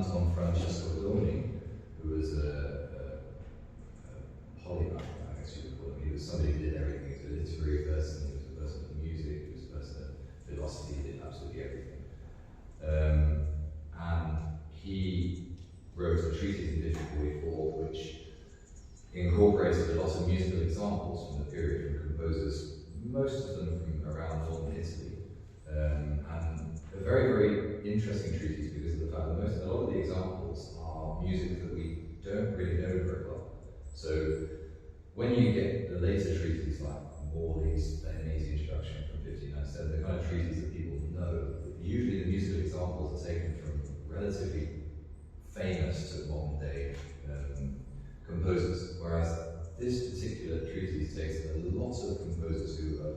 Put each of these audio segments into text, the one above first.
Anton Francesco Doni, who was a polymath, I guess you would call him. He was somebody who did everything. He was a literary person, he was a person of music, he was a person of philosophy, he did absolutely everything. And he wrote a treatise in 1544 which incorporated a lot of musical examples from the period from composers, most of them from around northern Italy. And a very, very interesting treatise because of the fact that a lot of the examples are music that we don't really know very well. So when you get the later treatises like Morley's Viennese Introduction from 1597, the kind of treatises that people know, usually the musical examples are taken from relatively famous to modern day composers, whereas this particular treatise takes a lot of composers who are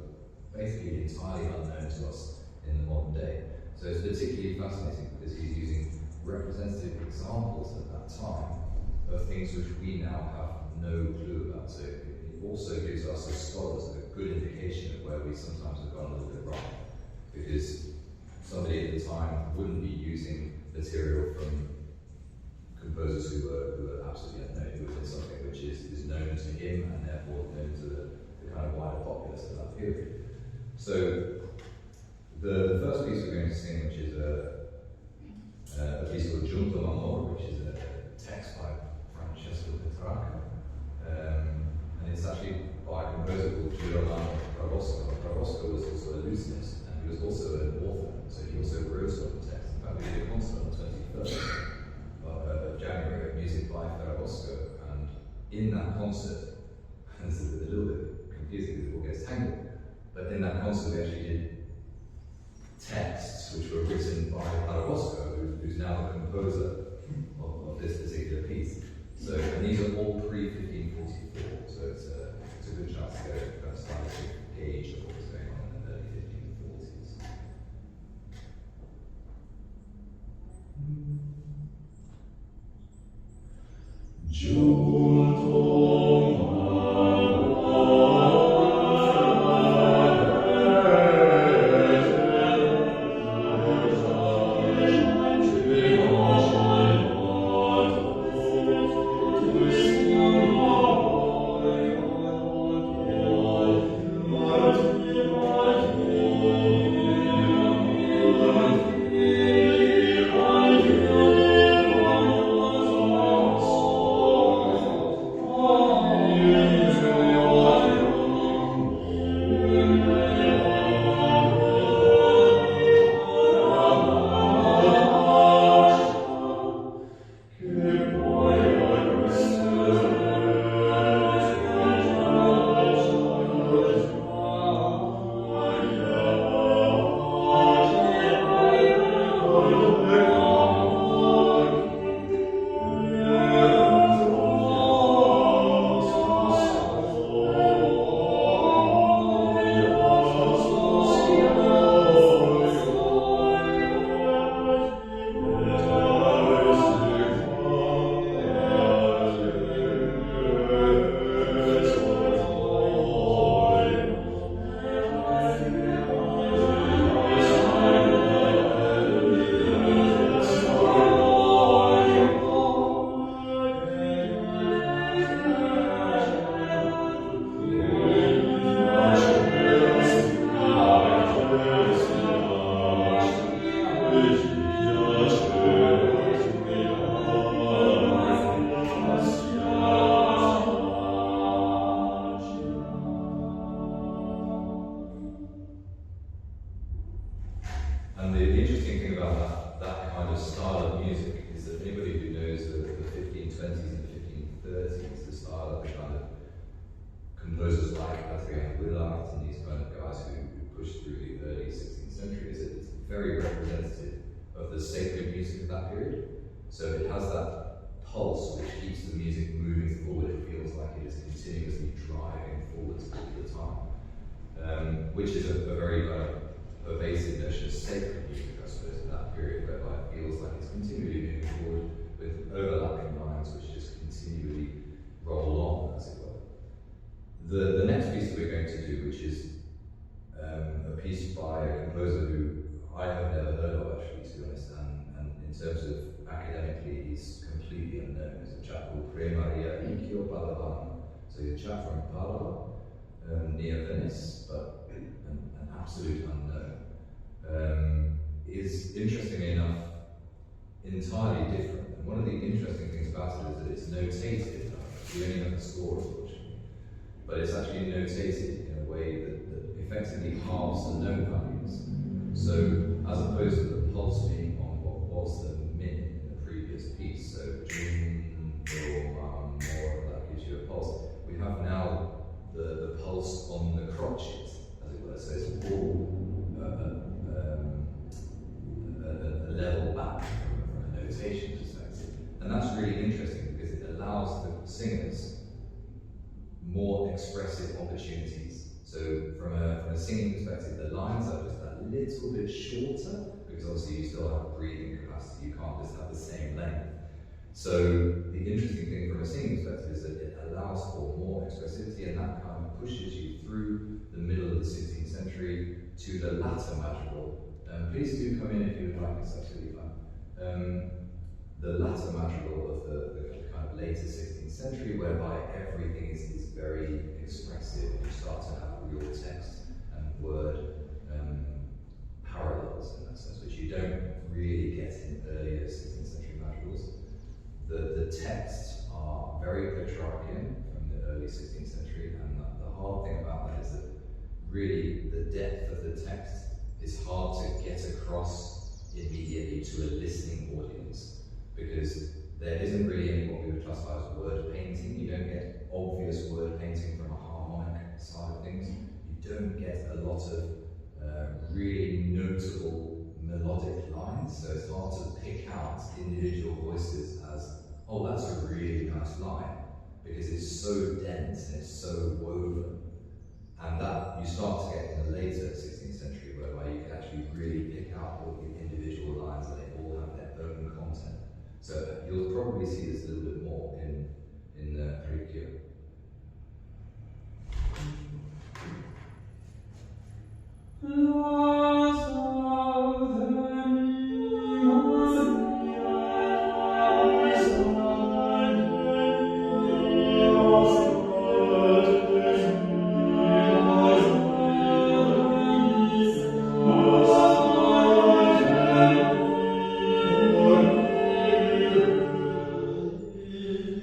basically entirely unknown to us in the modern day. So it's particularly fascinating because he's using representative examples at that time of things which we now have no clue about. So it also gives us as scholars a good indication of where we sometimes have gone a little bit wrong, because somebody at the time wouldn't be using material from composers who were absolutely unknown. It was something which is known to him and therefore known to the kind of wider populace of that period. So the first piece we're going to sing, which is a piece called Giunto Amor, which is a text by Francesco Petrarca, and it's actually by a composer called Girolamo Pravosco. Pravosco was also a lutenist, and he was also an author, so he also wrote some text. In fact, we did a concert on the 23rd of January of music by Ferrabosco, and in that concert, and this is a little bit confusing because it all gets tangled, but in that concert we actually did texts which were written by Ferrabosco, who's now the composer of this particular piece. So, and these are all pre-1544, so it's a good chance to get a stylistic gauge of what was going on in the early 1540s. And the interesting thing about that kind of style of music is that anybody who knows the 1520s and 1530s, the style of the kind of composers like Adrian Willard and these kind of guys who pushed through the early 16th century, is that it's very representative of the sacred music of that period. So it has that pulse which keeps the music moving forward. It feels like it is continuously driving forwards all the time, which is a very kind of pervasive notion of sacred music, I suppose, in that period, whereby it feels like it's continually moving forward with overlapping lines which just continually roll on, as it were. The next piece that we're going to do, which is a piece by a composer who I have never heard of, actually, to be honest, and in terms of academic phonetically he's completely unknown. There's a chap called Pre Maria Ikio Palavano. So he's a chap from Padua, near Venice, but an absolute unknown. Is interestingly enough entirely different. And one of the interesting things about it is that it's notated. We only have the score, unfortunately, but it's actually notated in a way that effectively halves the note values. So as opposed to the pulse being on what was the min in the previous piece, so more, that gives you a pulse. We have now the pulse on the crotches, as it were. So it's all a level back from a notation perspective. And that's really interesting because it allows the singers more expressive opportunities. So from a singing perspective, the lines are just a little bit shorter because obviously you still have breathing capacity, you can't just have the same length. So the interesting thing from a singing perspective is that it allows for more expressivity, and that kind of pushes you through the middle of the 16th century to the latter madrigal. Please do come in if you would like, it's absolutely fun. The latter madrigal of the kind of later 16th century, whereby everything is very expressive. You start to have real text and word parallels in that sense, which you don't really get in earlier 16th century madrigals. The texts are very Petrarchian from the early 16th century, and the hard thing about that is that really the depth of the text is hard to get across immediately to a listening audience, because there isn't really any what we would classify as word painting. You don't get obvious word painting from a harmonic side of things. You don't get a lot of really notable melodic lines, so it's hard to pick out individual voices as, oh, that's a really nice line, because it's so dense and it's so woven. And that you start to get in the later 16th century, whereby you can actually really pick out all the individual lines and they all have their own content. So you'll probably see this a little bit more in Riccio.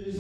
Is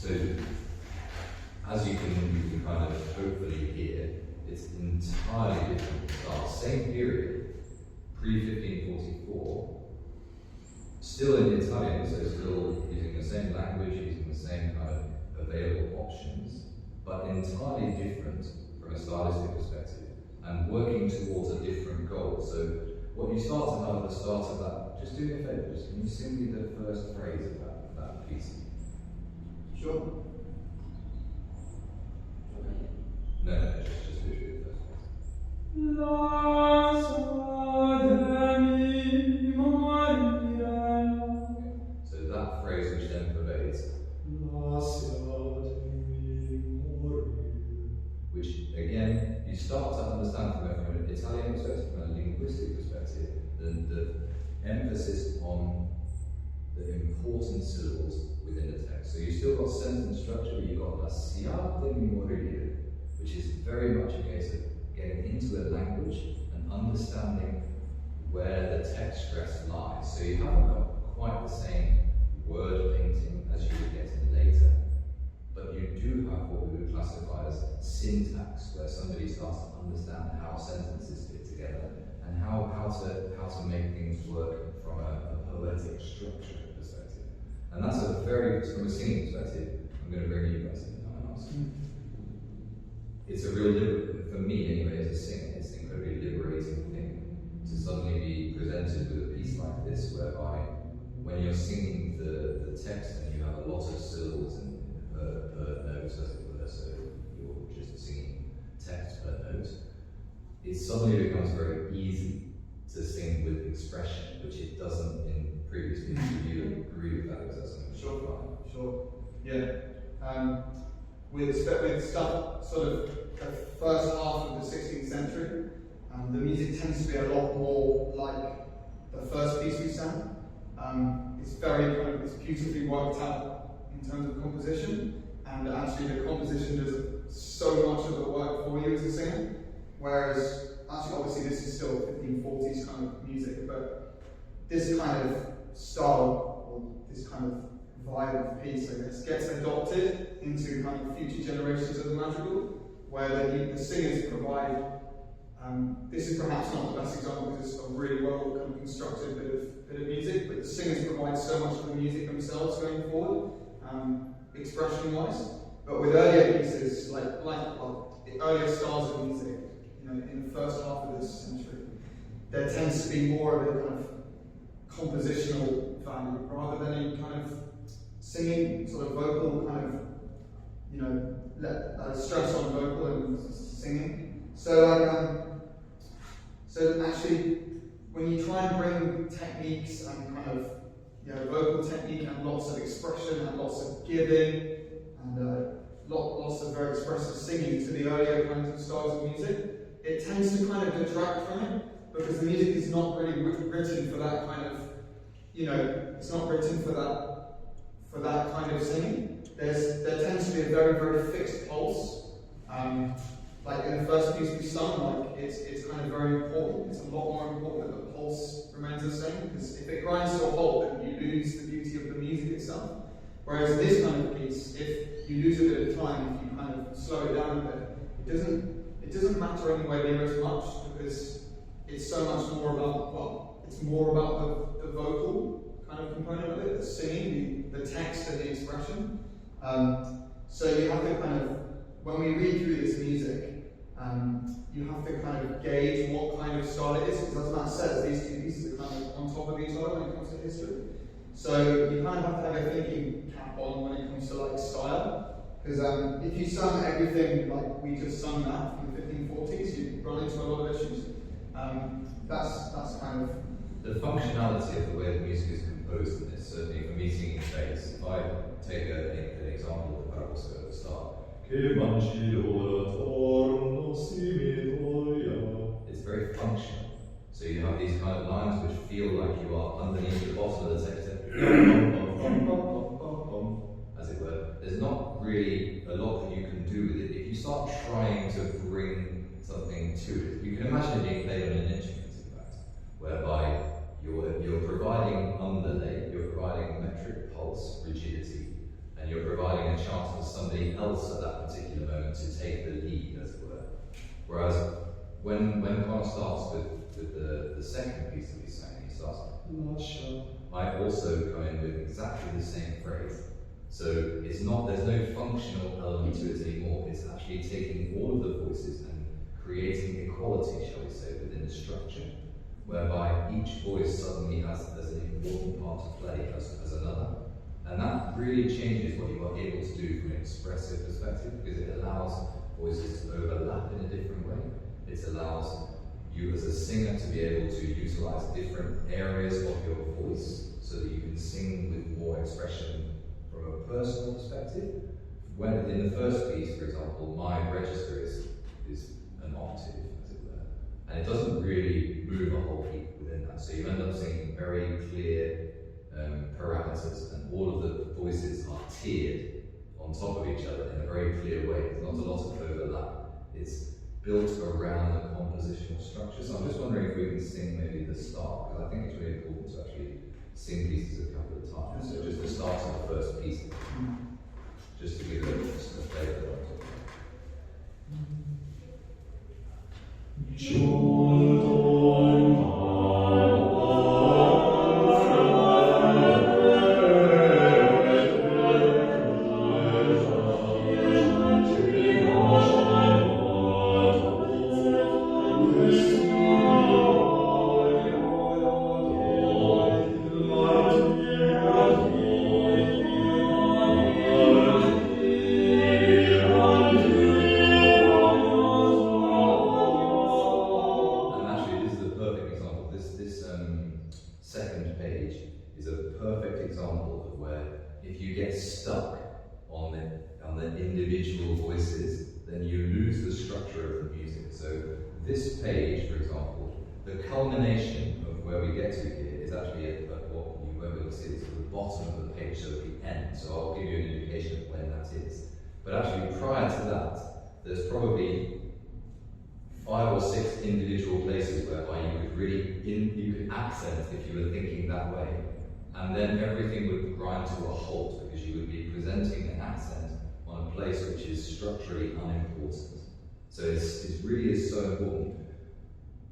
So, as you can kind of hopefully hear, it's entirely different style. Same period, pre-1544, still in Italian, so still using the same language, using the same kind of available options, but entirely different from a stylistic perspective, and working towards a different goal. So what you start to have at the start of that, just do me a favour, just can you sing me the first phrase of that piece? Sure. No, just literally the first phrase. So that phrase which then pervades, which again, you start to understand from an Italian perspective, from a linguistic perspective, the emphasis on the important syllables within the text. So you've still got sentence structure, but you've got lasciatemi morire, which is very much a case of getting into a language and understanding where the text stress lies. So you haven't got quite the same word painting as you would get in later, but you do have what we would classify as syntax, where somebody starts to understand how sentences fit together and how to make things work from a poetic structure perspective. And that's from a singing perspective, I'm going to bring you guys in now and ask you. It's a real, for me anyway, as a singer, it's an incredibly liberating thing to suddenly be presented with a piece like this, whereby when you're singing the text and you have a lot of syllables and per note, as it were, so you're just singing text per note, it suddenly becomes very easy to sing with expression, which it doesn't in previous pieces. Do you agree with that? Is that something? Sure. Yeah. With stuff sort of the first half of the 16th century, the music tends to be a lot more like the first piece we sang. It's it's beautifully worked out in terms of composition, and actually the composition does so much of the work for you as a singer. Whereas, actually, obviously, this is still 1540s kind of music, but this kind of style, or this kind of vibe of piece, I guess, gets adopted into kind of future generations of the madrigal, where the singers provide. This is perhaps not the best example because it's a really well kind of constructed bit of music, but the singers provide so much of the music themselves going forward, expression-wise. But with earlier pieces, like the earlier styles of music, in the first half of this century, there tends to be more of a kind of compositional value rather than any kind of singing, sort of vocal kind of, stress on vocal and singing. So actually, when you try and bring techniques and kind of vocal technique and lots of expression and lots of giving and lots of very expressive singing to the earlier kinds of styles of music, it tends to kind of detract from it because the music is not really written for that kind of, it's not written for that kind of singing. There tends to be a very, very fixed pulse. Like in the first piece we sung, it's kind of very important. It's a lot more important that the pulse remains the same, because if it grinds to a halt, then you lose the beauty of the music itself. Whereas this kind of piece, if you lose a bit of time, if you kind of slow it down a bit, it doesn't matter anywhere near as much, because it's so much more about, it's more about the vocal kind of component of it, the singing, the text and the expression. So you have to kind of, when we read through this music, you have to kind of gauge what kind of style it is, because as Matt says, these two pieces are kind of on top of each other when it comes to history. So you kind of have to have a thinking cap on when it comes to style, because if you sung everything like we just sung that from the 1540s, you'd run into a lot of issues. That's kind of the functionality of the way the music is composed in this. Certainly for me singing bass, if I take an example of the paraboso at the start, it's very functional. So you have these kind of lines which feel like you are underneath the bottom of the text, as it were. There's not really a lot that you can do with it. If you start trying to bring something to it, you can imagine it being played on an instrument, in fact, whereby you're providing underlay, you're providing metric pulse, rigidity, and you're providing a chance for somebody else at that particular moment to take the lead, as it were. Whereas when Connor starts with the second piece that we sang, he starts, I also come in with exactly the same phrase. So it's not, there's no functional element to it anymore. It's actually taking all of the voices and creating equality, shall we say, within the structure, whereby each voice suddenly has an important part to play as another. And that really changes what you are able to do from an expressive perspective, because it allows voices to overlap in a different way. It allows you as a singer to be able to utilize different areas of your voice so that you can sing with more expression from a personal perspective. When in the first piece, for example, my register is an octave, as it were, and it doesn't really move a whole heap within that. So you end up singing very clear parameters, and all of the voices are tiered on top of each other in a very clear way. There's not a lot of overlap. It's built around the compositional structure. So I'm just wondering if we can sing maybe the start, because I think it's really important to actually sing pieces a couple of times. So just the start of the first piece, just to give it a flavour of it. Second page is a perfect example of where if you get stuck on the individual voices, then you lose the structure of the music. So this page, for example, the culmination of where we get to here is actually at what you won't be able to see, it's at the bottom of the page, so at the end. So I'll give you an indication of when that is. But actually prior to that, there's probably 5 or 6 individual places whereby you could really, you could accent if you were thinking that way, and then everything would grind to a halt because you would be presenting an accent on a place which is structurally unimportant. So it really is so important.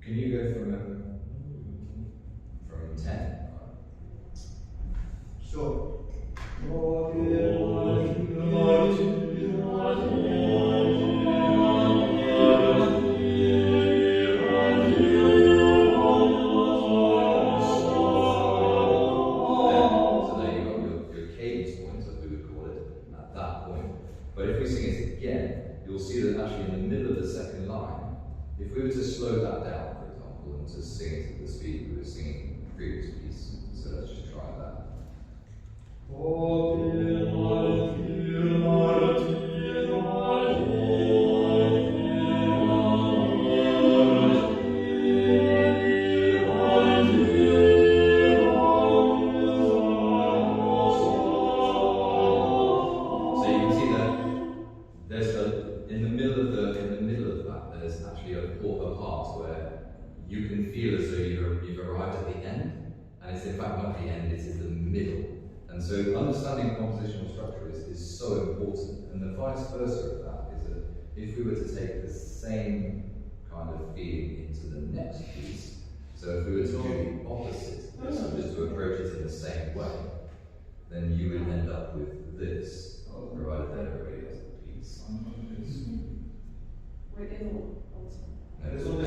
Can you go from 10? Sure. You'll see that actually in the middle of the second line, if we were to slow that down, for example, and to sing it at the speed we were singing the previous piece, so let's just try that. You can feel as though you've arrived at the end, and it's in fact not the end, it's in the middle. And so understanding compositional structure is so important, and the vice versa of that is that if we were to take the same kind of feeling into the next piece, so if we were to do the opposite, so just to approach it in the same way, then you would end up with this, provided that everybody has the piece. Wait, there's one.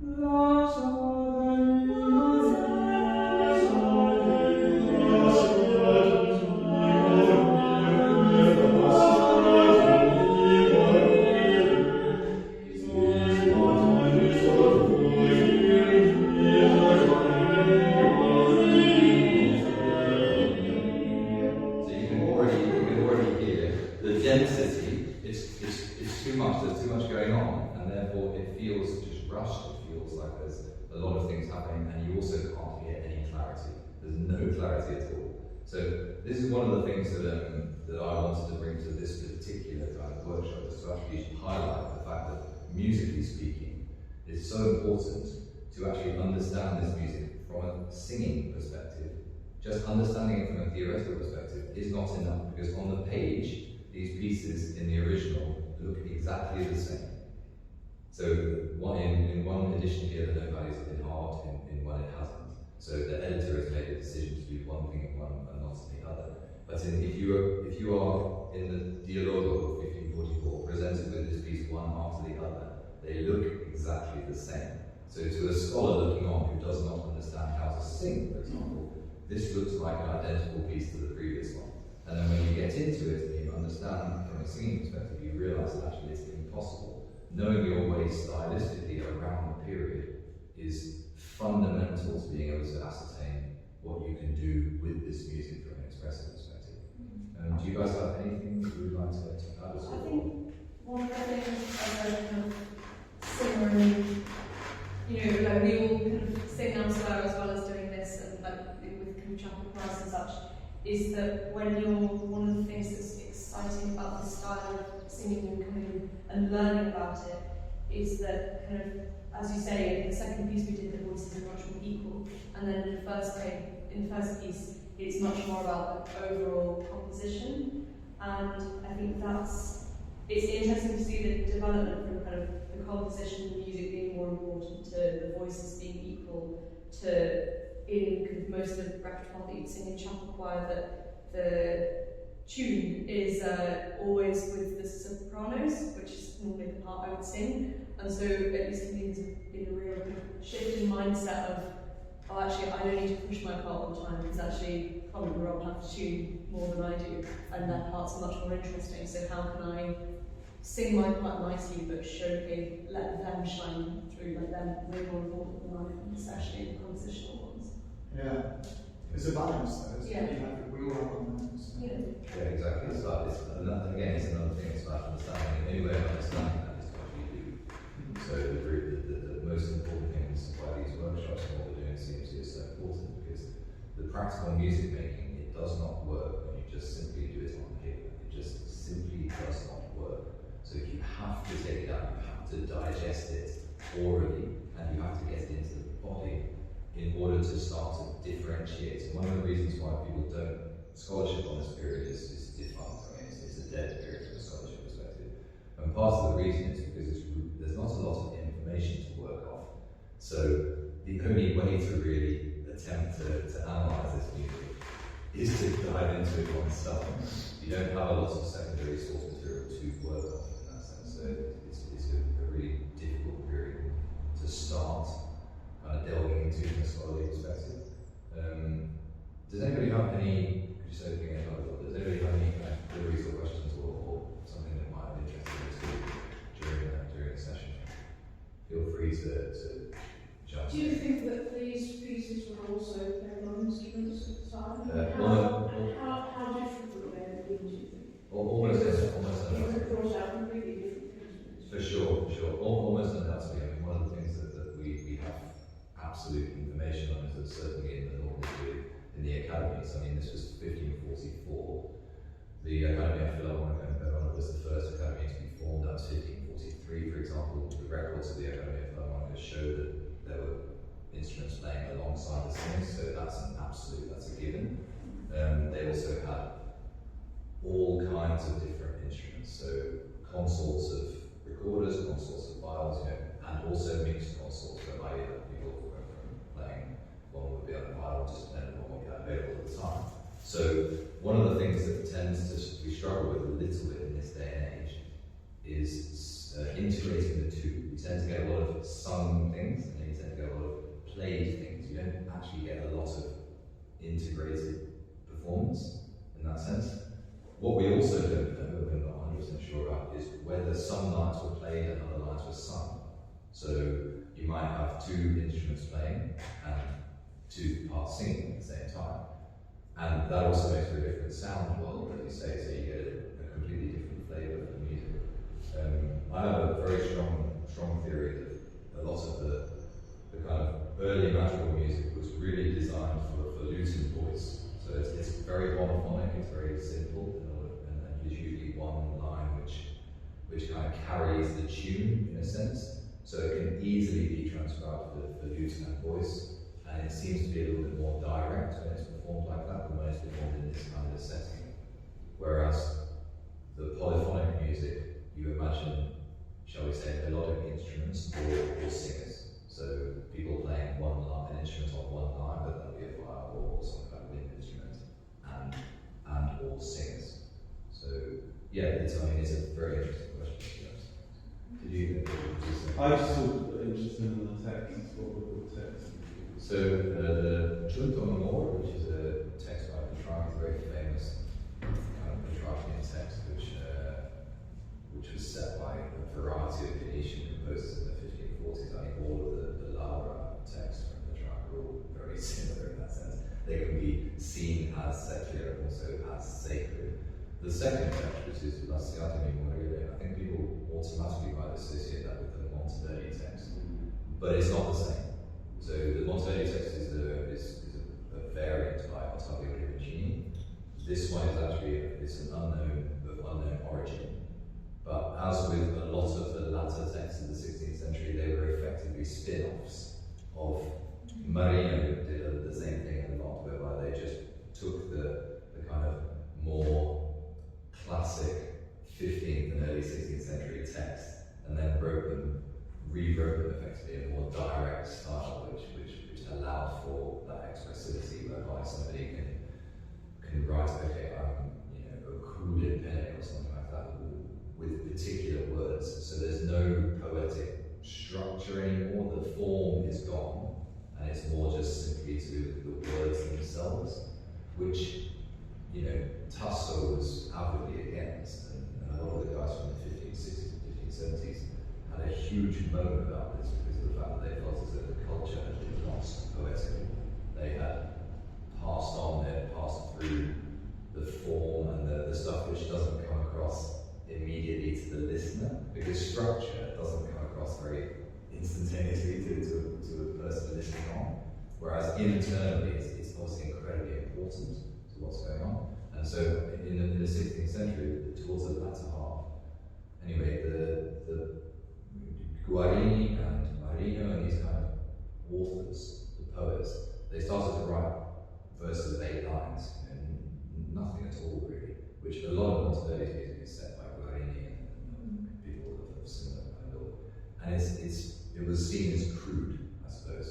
No, there's one. So this is one of the things that I wanted to bring to this particular kind of workshop, actually highlight the fact that, musically speaking, it's so important to actually understand this music from a singing perspective. Just understanding it from a theoretical perspective is not enough, because on the page, these pieces in the original look exactly the same. So in one edition here, the note values have been halved, in one it hasn't. So the editor has made a decision to do one thing in one and not in the other. But if you are in the Dialogo of 1544 presented with this piece one after the other, they look exactly the same. So to a scholar looking on who does not understand how to sing, for example, this looks like an identical piece to the previous one. And then when you get into it and you understand from a singing perspective, you realise that actually it's impossible. Knowing your way stylistically around the period is fundamental to being able to ascertain what you can do with this music from an expressive perspective. Do you guys have anything that you would like to add? I think one of the things as a kind of singer, and like we all kind of sing elsewhere as well as doing this, and like with kind of chapel choirs and such, is that when one of the things that's exciting about the style of singing and coming and learning about it is that kind of, as you say, in the second piece we did, the voices are much more equal, and then in the first piece it's much more about the overall composition, and I think it's interesting to see the development from kind of the composition, the music being more important, to the voices being equal, to in kind of most of the repertoire that you'd sing in chapel choir, that the tune is always with the sopranos, which is normally the part I would sing, and so at least for me there's been a real shift in mindset of, oh, actually I don't need to push my part all the time, because actually probably Rob have to tune more than I do, and their parts are much more interesting, so how can I sing my part nicely but let them shine through, let them way more important than I am, especially in the compositional ones. Yeah. It's a balance though, isn't it? Yeah. We all have our moments. Yeah, exactly. It's another thing, it's about understanding. The only way of understanding that is to actually do. So the most important thing is why these workshops and what we're doing at CEMC is so important, because the practical music making, it does not work when you just simply do it on paper. It just simply does not work. So you have to take it out, you have to digest it orally, and you have to get it into the body in order to start to differentiate. One of the reasons why people don't, scholarship on this period is defunct. I mean, it's a dead period from a scholarship perspective. And part of the reason is because there's not a lot of information to work off. So the only way to really attempt to analyse this music is to dive into it oneself. You don't have a lot of secondary source material to work off in that sense. So it's a really difficult period to start kind of delving into from a scholarly perspective. Does anybody have any, could you say anything about it? Does anybody have any kind of queries or questions or something that might have interested you during the session? Feel free to jump. Do you think that these pieces were also played on instruments at the time? How different would they have been, do you think? Almost You could cross out completely different instruments. For sure. Almost undoubtedly. I mean, one of the things that we have absolute information on is that certainly in the Northern Italy, in the academies, I mean, this was 1544. The Academy of Philharmonica in Verona was the first academy to be formed. That was 1543, for example. The records of the Academy of Philharmonica show that there were instruments playing alongside the singers, so that's a given. They also had all kinds of different instruments, so consorts of recorders, consorts of viols, and also mixed consorts, so people from playing, one would be on the viol, just depending on what you had available at the time. So one of the things that we struggle with a little bit in this day and age is integrating the two. You tend to get a lot of sung things, and then you tend to get a lot of played things. You don't actually get a lot of integrated performance in that sense. What we also don't know, we're not 100% sure about, is whether some lines were played and other lines were sung. So you might have two instruments playing and two parts singing at the same time. And that also makes for a different sound world, as you say, so you get a completely different flavour of the music. I have a very strong theory that a lot of the kind of early madrigal music was really designed for lute and voice. So it's very monophonic, it's very simple, and there's usually one line which kind of sense, so it can easily be transcribed for use and voice, and it seems to be a little bit more direct when it's performed like that than when it's performed in this kind of setting. Whereas the polyphonic music, you imagine, shall we say, melodic instruments or singers. So people playing an instrument on one line, but that'll be a viol or some kind of wind instrument, and all singers. So yeah, it's a very interesting question. Yes. Did you I just thought interested in the text. What were the text? So the Lunchtime, which is a text by Petrarch, a very famous kind of Petrarchian text, which was set by a variety of Venetian composers in the 1540s. I think all of the Laura texts from Petrarch are all very similar in that sense. They can be seen as secular and also as sacred. The second text, which is Lasciatemi morire, I think people automatically might associate that with the Monteverdi text, but it's not the same. So the Monteverdi text is a variant by Ottavio Rivancini. This one is actually an unknown origin. But as with a lot of the latter texts of the 16th century, they were effectively spin-offs of Marino did the same thing a lot, whereby they just took the kind of more classic 15th and early 16th century text and then rewrote them effectively in a more direct style, which allowed for that expressivity, whereby somebody can write, okay, I'm a crude pen or something like that with particular words. So there's no poetic structure anymore. The form is gone, and it's more just simply to do with the words themselves, which Tasso was avidly against, and a lot of the guys from the 1560s and 1570s had a huge moan about this because of the fact that they felt as though the culture had been lost poetically. They had passed through the form and the stuff which doesn't come across immediately to the listener, because structure doesn't come across very instantaneously to a person listening on, whereas internally it's obviously incredibly important to what's going on. And so in the 16th century, towards the latter half, anyway, the Guarini and Marino and these kind of authors, the poets, they started to write verses of 8 lines, nothing at all really, which a lot of Monteverdi's music is set by Guarini and people of similar kind of ilk. And it was seen as crude, I suppose,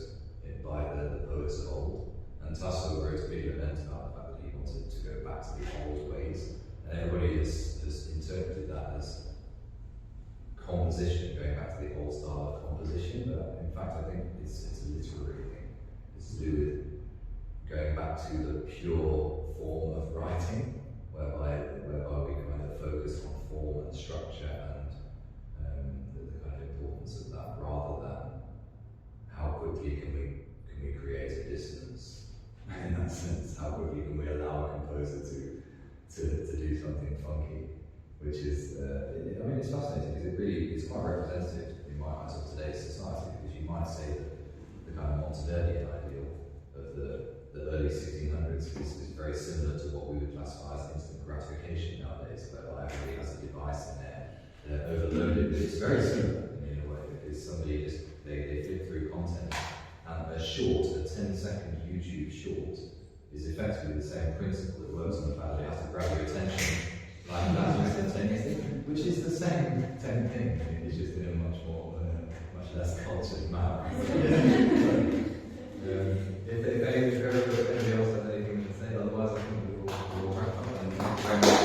by the poets of old. And Tasso wrote a big lament about the fact that he wanted to go back to the old ways, and everybody has interpreted that as composition, going back to the old style of composition, but in fact I think it's a literary thing. It's to do with going back to the pure form of writing, whereby we kind of focus on form and structure and the kind of importance of that, rather than how quickly can we create a dissonance. In that sense, how quickly can we allow a composer to do something funky, which is, it's fascinating because it's quite representative in my eyes of today's society, because you might say that the kind of Monteverdian ideal of the early 1600s is very similar to what we would classify as instant gratification nowadays, whereby everybody has a device in there, they're overloaded, but it's very similar in a way, because somebody they flip through content, and a 10-second YouTube short is effectively the same principle that works on the fact that it has to grab your attention like that instantaneously, which is the same thing. It's just in a much less cultured manner. If anybody else has anything to say, otherwise I think we'll wrap up. And thank you very much.